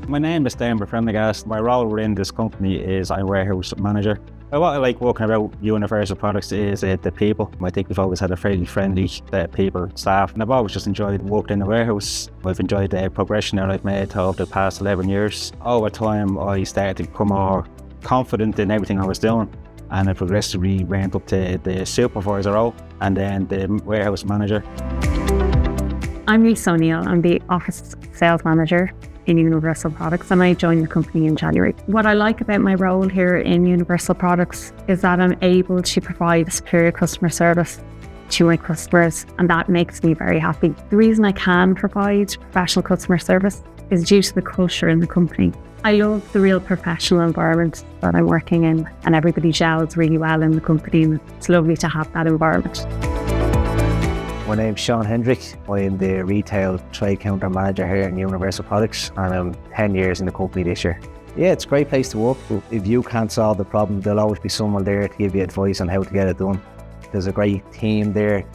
My name is Dan Prendergast. My role within this company is I'm warehouse manager. What I like working about Universal Products is the people. I think we've always had a fairly friendly people, staff, and I've always just enjoyed working in the warehouse. I've enjoyed the progression that I've made over the past 11 years. Over time, I started to become more confident in everything I was doing, and I progressively went up to the supervisor role and then the warehouse manager. I'm Lisa O'Neill. I'm the office sales manager in Universal Products, and I joined the company in January. What I like about my role here in Universal Products is that I'm able to provide superior customer service to my customers, and that makes me very happy. The reason I can provide professional customer service is due to the culture in the company. I love the real professional environment that I'm working in, and everybody gels really well in the company, and it's lovely to have that environment. My name's Sean Hendrick. I'm the retail trade counter manager here in Universal Products, and I'm 10 years in the company this year. Yeah, it's a great place to work. If you can't solve the problem, there'll always be someone there to give you advice on how to get it done. There's a great team there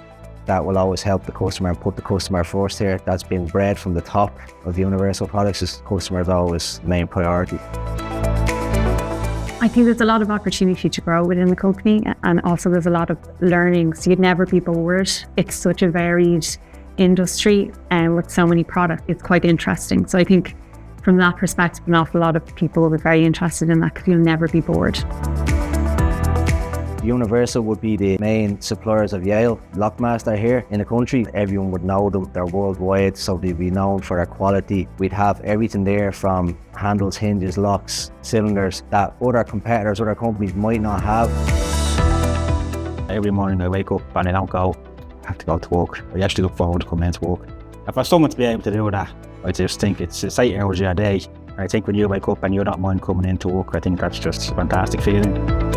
that will always help the customer and put the customer first here. That's been bred from the top of Universal Products. The customer is always the main priority. I think there's a lot of opportunity to grow within the company, and also there's a lot of learning, so you'd never be bored. It's such a varied industry and with so many products, it's quite interesting. So I think from that perspective, an awful lot of people will be very interested in that because you'll never be bored. Universal would be the main suppliers of Yale Lockmaster here in the country. Everyone would know them. They're worldwide, so they'd be known for their quality. We'd have everything there from handles, hinges, locks, cylinders that other competitors, other companies might not have. Every morning I wake up and I don't go, I have to go to work. I actually look forward to coming into work. If I was someone to be able to do that, I just think it's 8 hours a day. I think when you wake up and you don't mind coming into work, I think that's just a fantastic feeling.